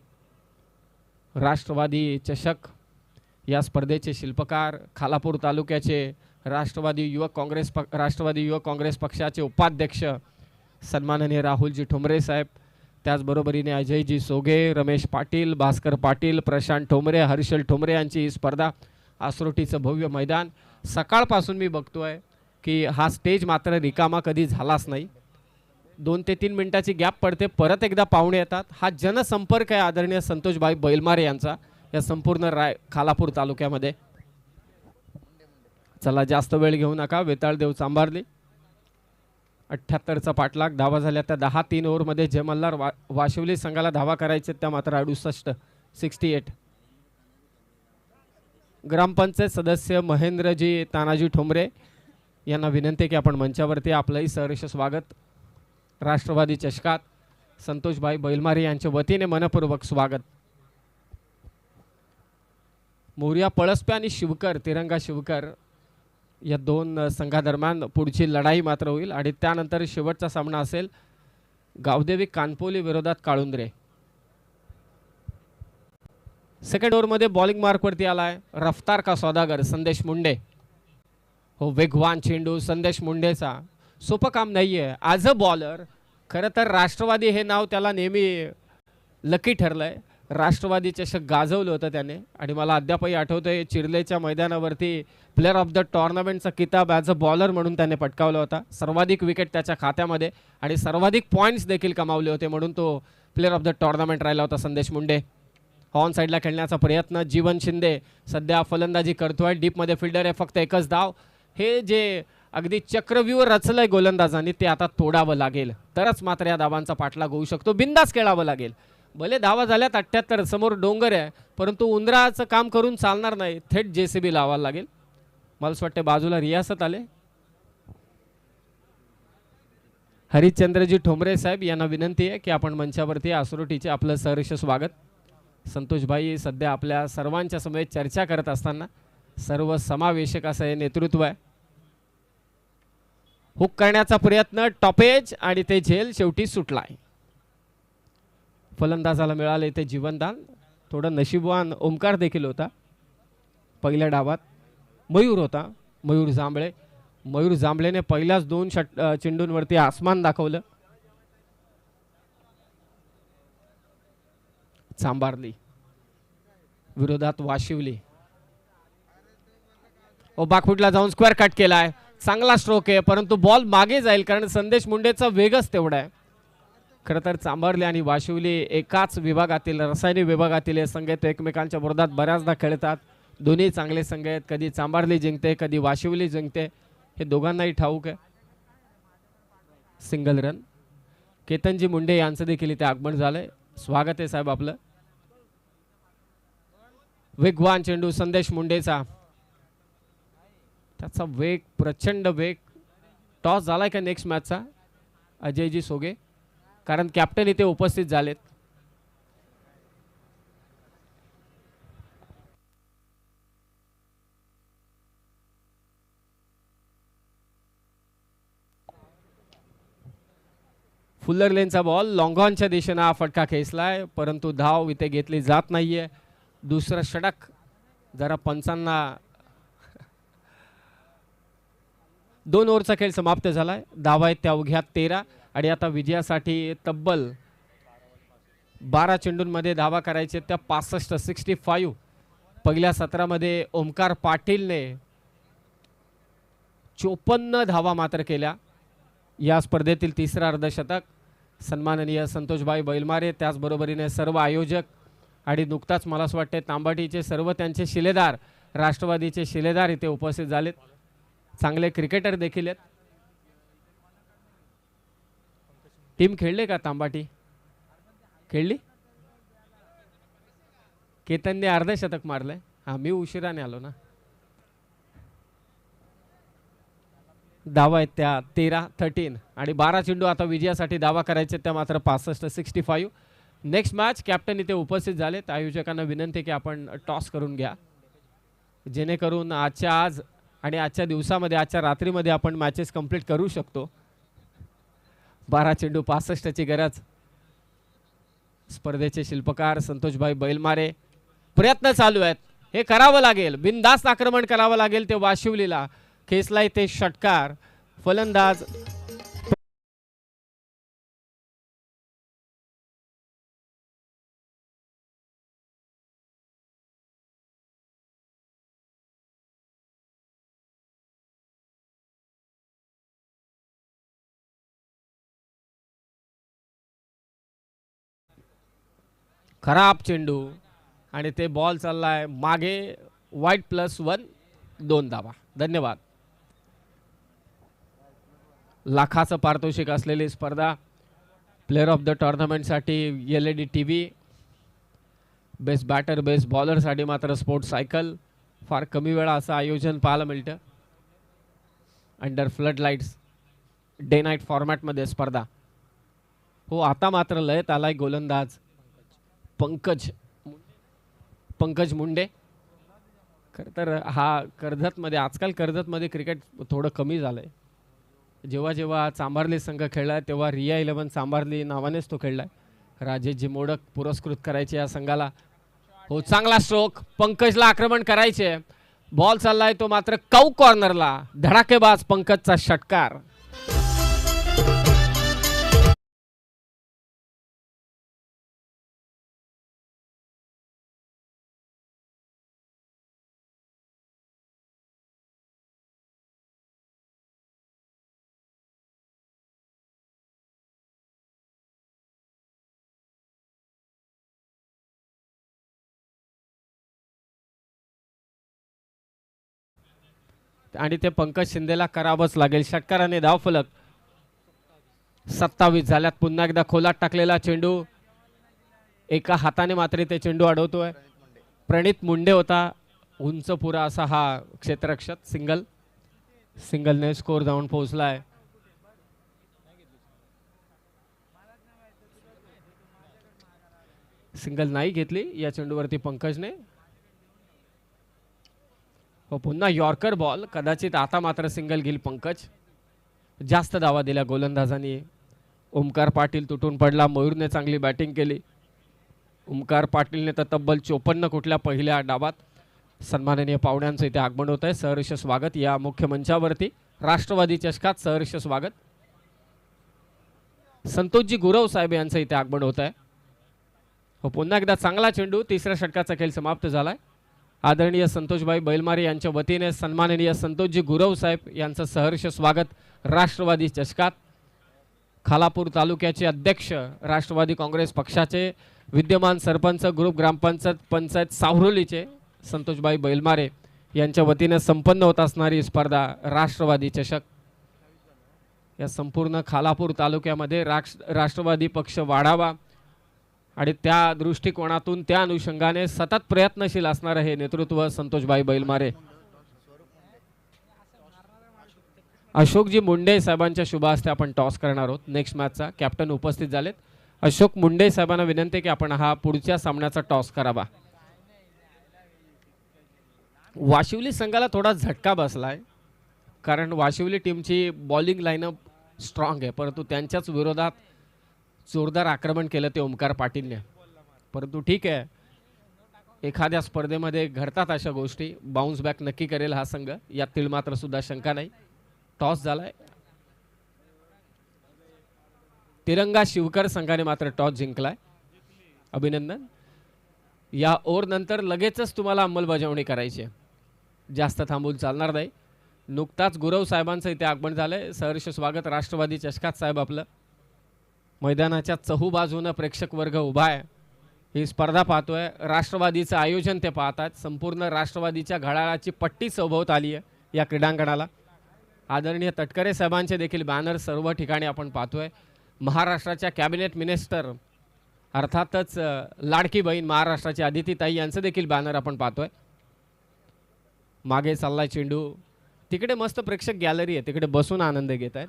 राष्ट्रवादी चषक या स्पर्धेचे शिल्पकार खालापूर तालुक्याचे राष्ट्रवादी युवक काँग्रेस पक्षाचे उपाध्यक्ष सन्माननीय राहुलजी ठोंबरे साहेब, त्याचबरोबरीने अजयजी सोगे, रमेश पाटील, भास्कर पाटील, प्रशांत ठोंबरे, हर्षल ठोंबरे यांची ही स्पर्धा. आसरोटीचं भव्य मैदान. सकाळपासून मी बघतोय की हा स्टेज मात्र रिकामा कधी झालाच नाही. 2 ते 3 मिनिटाची गॅप पडते, परत एकदा पाहुणे येतात. हा जनसंपर्क आहे आदरणीय संतोषभाई बैलमारे यांचा या संपूर्ण खालापूर तालुक्यामध्ये. चला जास्त वेळ घेऊ नका. वेताळदेव चांभारली. 78चा पाठलाग. धावा झाल्या त्या 10. 3 ओव्हरमध्ये जय मल्हार वाशिवली संघाला धावा करायचे त्या मात्र 68. ग्रामपंचायत सदस्य महेंद्रजी तानाजी ठोंबरे यांना विनंती की आपण मंचावरती. आपलंही सहर्ष स्वागत. राष्ट्रवादी चषकात संतोषभाई बैलमारे यांच्या वतीने मनपूर्वक स्वागत. मोरिया पळसपे आणि शिवकर, तिरंगा शिवकर या 2 संघादरम्यान पुढची लढाई मात्र होईल आणि त्यानंतर शेवटचा सामना असेल गावदेवी कानपोली विरोधात काळुंद्रे. सेकंड ओव्हरमध्ये बॉलिंग मार्कवरती आलाय रफ्तार का सौदागर संदेश मुंडे. हो वेगवान चेंडू संदेश मुंडेचा. सोपं काम नाहीये ॲज अ बॉलर. खरं तर राष्ट्रवादी हे नाव त्याला नेहमी लकी ठरलंय. राष्ट्रवादी चषक गाजवलं होतं त्याने आणि मला अद्यापही आठवतंय चिर्लेच्या मैदानावरती प्लेअर ऑफ द टुर्नामेंटचा किताब ॲज अ बॉलर म्हणून त्याने पटकावला होता. सर्वाधिक विकेट त्याच्या खात्यामध्ये आणि सर्वाधिक पॉईंट्स देखील कमावले होते, म्हणून तो प्लेअर ऑफ द टुर्नामेंट राहिला होता संदेश मुंडे. ऑन साईडला खेळण्याचा प्रयत्न. जीवन शिंदे सध्या फलंदाजी करतोय. डीपमध्ये फिल्डर आहे. फक्त एकच धाव. हे जे अगदी चक्रव्यूह रचलंय गोलंदाजांनी ते आता तोडावं लागेल, तरच मात्र या धावांचा पाठलाग होऊ शकतो. बिंदास खेळावं लागेल. भले धावा झाल्यात 78, समोर डोंगर आहे, परंतु उंदराचं काम करून चालणार नाही, थेट JCB लावायला लागेल. मला असं वाटतं बाजूला रियासत आले. हरिश्चंद्रजी ठोंबरे साहेब यांना विनंती आहे की आपण मंचावरती आसरोटीचे आपलं सहर्ष स्वागत. संतोषभाई सध्या आपल्या सर्वांच्या समेत चर्चा करत असताना सर्व समावेशक असं हे नेतृत्व आहे. हुक करण्याचा प्रयत्न, टॉपेज आणि ते झेल शेवटी सुटलाय. फलंदाजाला मिळाले ते जीवनदान. थोडं नशीबवान ओमकार देखील होता. पहिल्या डावात मयूर होता, मयूर जांभळे. मयूर जांभळेने पहिल्याच 2 चेंडूंवरती आसमान दाखवलं. चांबारली विरोधात वाशिवली. बाकफुटला जाऊन स्क्वेअर कट केलाय. चांगला स्ट्रोक आहे, परंतु बॉल मागे जाईल कारण संदेश मुंडेचा वेगच तेवढा आहे. खरं तर चांबारली आणि वाशिवली एकाच विभागातील, रसायनिक विभागातील हे संघ आहेत. एकमेकांच्या विरोधात बऱ्याचदा खेळतात. दोन्ही चांगले संघ आहेत. कधी चांबारली जिंकते, कधी वाशिवली जिंकते, हे दोघांनाही ठाऊक आहे. Single run. केतनजी मुंडे यांचं देखील इथे आगमन झालंय. स्वागत आहे साहेब आपलं. वेगवान चेंडू संदेश मुंडेचा, त्याचा वेग, प्रचंड वेग. टॉस झालाय का नेक्स्ट मॅचचा? अजयजी सोगे, कारण कॅप्टन इथे उपस्थित झालेत. फुल्लर लेनचा बॉल लॉंगॉनच्या दिशेने हा फटका खेचलाय, परंतु धाव इथे घेतली जात नाहीये. दुसरा षटक जरा पंचांना 2 ओव्हरचा खेळ समाप्त झालाय. धावा आहेत त्या अवघ्या 13 आणि आता विजयासाठी तब्बल 12 चेंडूंमध्ये धावा करायचे त्या 65. पहिल्या सत्रामध्ये ओमकार पाटीलने 54 धावा मात्र केल्या. या स्पर्धेतील तिसरा अर्धशतक. सन्माननीय संतोषभाई बैलमारे, त्याचबरोबरीने सर्व आयोजक आणि नुकताच मला असं वाटते तांबाटीचे सर्व त्यांचे शिलेदार, राष्ट्रवादीचे शिलेदार इथे उपस्थित झालेत. चांगले क्रिकेटर देखील आहेत. टीम खेळले का तांबाटी? खेळली. केतनने अर्धशतक मारलंय. हा, मी उशिराने आलो ना. धावा आहेत त्या 13 आणि 12 चेंडू आता विजयासाठी धावा करायचे त्या मात्र 65. नेक्स्ट मॅच कॅप्टन इथे उपस्थित झालेत. आयोजकांना विनंती की आपण टॉस करून घ्या, जेणेकरून आज आणि आजच्या दिवसामध्ये, आजच्या रात्रीमध्ये आपण मॅचेस कंप्लीट करू शकतो. 12 चेंडू 65ची गरज. स्पर्धेचे शिल्पकार संतोषभाई बैलमारे, प्रयत्न चालू आहेत. हे करावं लागेल, बिनधास्त आक्रमण करावं लागेल. ते वाशिवलीला खेचलाय ते षटकार. फलंदाज खराब चेंडू आणि ते बॉल चाललाय मागे. वाईट +1, 2 धावा. धन्यवाद. लाखाचं पारितोषिक असलेली स्पर्धा. प्लेअर ऑफ द टुर्नामेंटसाठी LED TV, best batter best बॉलरसाठी मात्र स्पोर्ट्स सायकल. फार कमी वेळा असं आयोजन पाहायला मिळतं. Under flood lights day night फॉर्मॅटमध्ये स्पर्धा. हो, आता मात्र लयत आलाय गोलंदाज पंकज मुंडे. खरं तर हा कर्जतमध्ये, आजकाल कर्जतमध्ये क्रिकेट थोडं कमी झालंय. जेव्हा जेव्हा चांबारली संघ खेळलाय तेव्हा रिया 11 चांबारली नावानेच तो खेळलाय. राजेशजी मोडक पुरस्कृत करायचे या संघाला. हो, चांगला स्ट्रोक. पंकजला आक्रमण करायचे. बॉल चाललाय तो मात्र कौ कॉर्नरला. धडाकेबाज पंकजचा षटकार. आणि ते पंकज शिंदेला करावंच लागेल. षटकाराने धावफलक 27 झाल्यात. पुन्हा एकदा खोलात टाकलेला चेंडू एका हाताने मात्र ते चेंडू अडवतोय. प्रणित मुंडे होता उंच पुरा असा हा क्षेत्ररक्षक. सिंगलने स्कोर जाऊन पोहोचलाय. सिंगल नाही घेतली या चेंडूवरती पंकजने. हो पुन्हा यॉर्कर बॉल. कदाचित आता मात्र सिंगल घेईल पंकज. जास्त धावा दिल्या गोलंदाजांनी. ओमकार पाटील तुटून पडला. मयूरने चांगली बॅटिंग केली. ओमकार पाटीलने तर तब्बल 54 कुठल्या पहिल्या डावात. सन्माननीय पाहुण्यांचं इथे आगमन होत आहे. सहर्ष स्वागत या मुख्य मंचावरती. राष्ट्रवादी चषकात सहर्ष स्वागत. संतोषजी गुरव साहेब यांचं इथे आगमन होत आहे. हो पुन्हा एकदा चांगला चेंडू. तिसऱ्या षटकाचा खेळ समाप्त झालाय. आदरणीय संतोषभाई बैलमारे यांच्या वतीने सन्माननीय संतोषजी गुरव साहेब यांचं सहर्ष स्वागत राष्ट्रवादी चषकात. खालापूर तालुक्याचे अध्यक्ष राष्ट्रवादी काँग्रेस पक्षाचे विद्यमान सरपंच ग्रुप ग्रामपंचायत सावरोलीचे संतोषभाई बैलमारे यांच्या वतीने संपन्न होत असणारी स्पर्धा राष्ट्रवादी चषक. या संपूर्ण खालापूर तालुक्यामध्ये राष्ट्रवादी पक्ष वाढावा आणि त्या दृष्टिकोनातून त्या अनुषंगाने सतत प्रयत्नशील असणारे हे नेतृत्व संतोषभाई बैलमारे. अशोकजी मुंडे साहेबांच्या शुभ हस्ते आपण टॉस करणार आहोत नेक्स्ट मॅचचा. कॅप्टन उपस्थित झालेत. अशोक मुंडे साहेबांना विनंती की आपण हा पुढच्या सामन्याचा टॉस करावा. वाशिवली संघाला थोडा झटका बसलाय कारण वाशिवली टीमची बॉलिंग लाईनअप स्ट्रॉंग आहे, परंतु त्यांच्याच विरोधात जोरदार आक्रमण केलं ते ओमकार पाटीलने. परंतु ठीक आहे, एखाद्या स्पर्धेमध्ये घडतात अशा गोष्टी. बाउन्स बॅक नक्की करेल हा संघ, यात तीळ मात्र सुद्धा शंका नाही. टॉस झालाय. तिरंगा शिवकर संघाने मात्र टॉस जिंकलाय. अभिनंदन. या ओव्हर नंतर लगेचच तुम्हाला अंमलबजावणी करायची आहे, जास्त थांबून चालणार नाही. नुकताच गुरव साहेबांचं इथे आगमन झालंय. सहर्ष स्वागत राष्ट्रवादी चषकात साहेब आपलं. मैदानाच्या चहूबाजूनं प्रेक्षक वर्ग उभा आहे. ही स्पर्धा पाहतोय. राष्ट्रवादीचं आयोजन ते पाहतात. संपूर्ण राष्ट्रवादीच्या घड्याळाची पट्टी सभोवत आली आहे या क्रीडांगणाला. आदरणीय तटकरे साहेबांचे देखील बॅनर सर्व ठिकाणी आपण पाहतोय. महाराष्ट्राच्या कॅबिनेट मिनिस्टर अर्थातच लाडकी बहीण महाराष्ट्राची आदितीताई यांचं देखील बॅनर आपण पाहतोय. मागे चाललाय चेंडू. तिकडे मस्त प्रेक्षक गॅलरी आहे, तिकडे बसून आनंद घेत आहेत.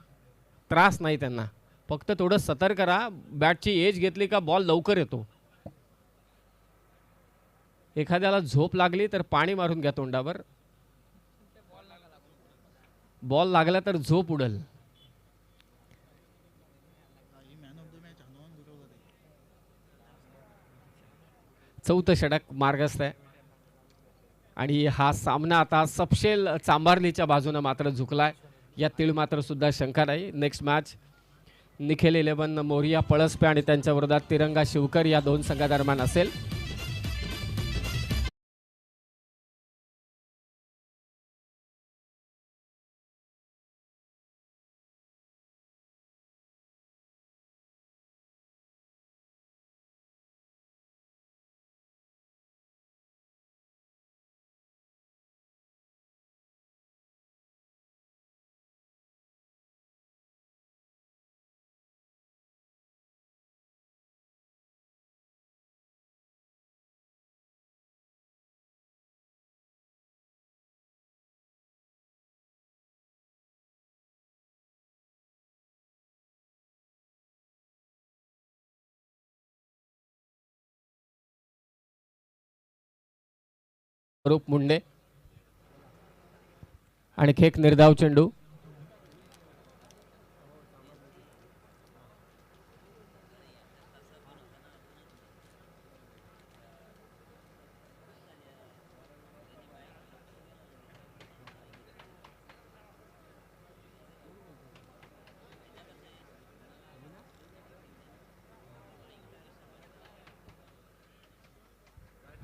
त्रास नाही त्यांना, फक्त थोडं सतर्क राहा. बॅटची एज घेतली का बॉल लवकर येतो. एखाद्याला झोप लागली तर पाणी मारून घ्या तोंडावर. बॉल लागला तर झोप उडल. चौथं षटक मार्गस्थ आहे आणि हा सामना आता सपशेल चांभारलीच्या बाजूने मात्र झुकलाय, यात तीळ मात्र सुद्धा शंका नाही. नेक्स्ट मॅच निखिल 11 मोरिया पळसपे आणि त्यांच्या विरोधात तिरंगा शिवकर या दोन संघादरम्यान असेल. रूप मुंडे आणि एक निर्धाव चेंडू.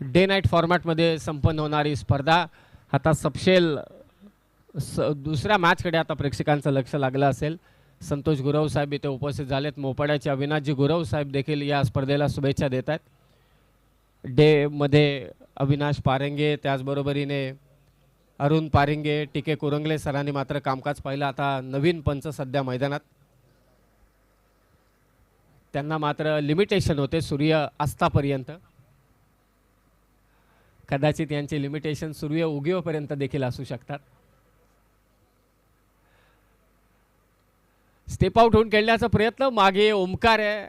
डे नाईट फॉर्मॅटमध्ये संपन्न होणारी स्पर्धा आता सपशेल दुसऱ्या मॅचकडे आता प्रेक्षकांचं लक्ष लागलं असेल. संतोष गुरव साहेब इथे उपस्थित झालेत. मोपाड्याचे अविनाशजी गुरव साहेब देखील या स्पर्धेला शुभेच्छा देत आहेत. डे मध्ये अविनाश पारेंगे, त्याचबरोबरीने अरुण पारेंगे, टीके कुरंगले सरांनी मात्र कामकाज पाहिलं. आता नवीन पंच सध्या मैदानात. त्यांना मात्र लिमिटेशन होते सूर्य अस्तापर्यंत. कदाचित यांचे लिमिटेशन सूर्य उगवेपर्यंत देखील असू शकतात. स्टेप आउट होऊन खेळण्याचा प्रयत्न, मागे ओमकार आहे.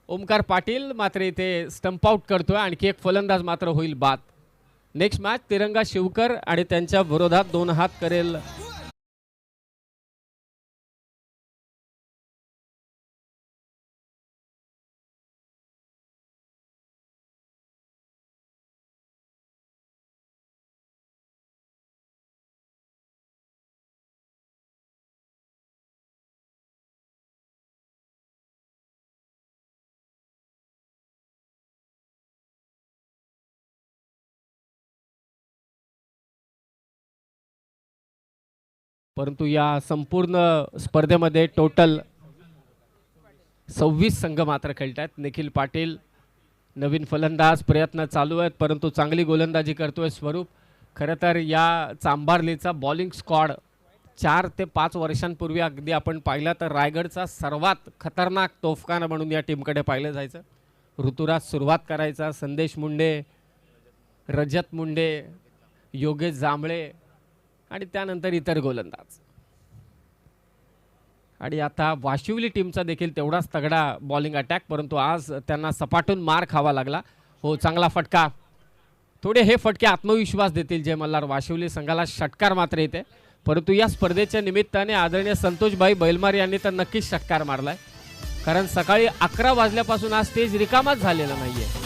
ओमकार पाटील मात्र इथे स्टंप आउट करतोय. आणखी एक फलंदाज मात्र होईल बाद. नेक्स्ट मॅच तिरंगा शिवकर आणि त्यांच्या विरोधात 2 हात करेल परंतु या संपूर्ण स्पर्धेमध्ये टोटल 26 संघ मात्र खेळत आहेत. निखिल पाटील नवीन फलंदाज, प्रयत्न चालू आहेत परंतु चांगली गोलंदाजी करतोय स्वरूप. खरं तर या चांभारलीचा बॉलिंग स्क्वॉड 4 ते 5 वर्षांपूर्वी अगदी आपण पाहिलं तर रायगडचा सर्वात खतरनाक तोफखाना म्हणून या टीमकडे पाहिलं जायचं. ऋतुराज सुरुवात करायचा, संदेश मुंडे, रजत मुंडे, योगेश जांभळे आणि त्यानंतर इतर गोलंदाज. आणि आता वाशिवली टीमचा देखील तेवढाच तगडा बॉलिंग अटॅक, परंतु आज त्यांना सपाटून मार खावा लागला. हो, चांगला फटका. थोडे हे फटके आत्मविश्वास देतील जय मल्हार वाशिवली संघाला. षटकार मात्र येते, परंतु या स्पर्धेच्या निमित्ताने आदरणीय संतोषभाई बैलमार यांनी तर नक्कीच षटकार मारलाय. कारण सकाळी 11 वाजल्यापासून आज स्टेज रिकामाच झालेला नाहीये.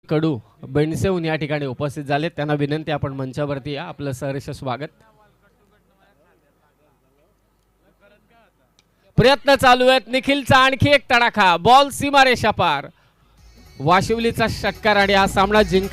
कडू बेंडसेहून या ठिकाणी उपस्थित झाले. त्यांना विनंती, आपण मंचावरती या. आपलं सहर्ष स्वागत. प्रयत्न चालू आहेत. निखिलचा आणखी एक तडाखा, बॉल सीमारेषा पार. वाशिवलीचा षटकार आणि हा सामना जिंक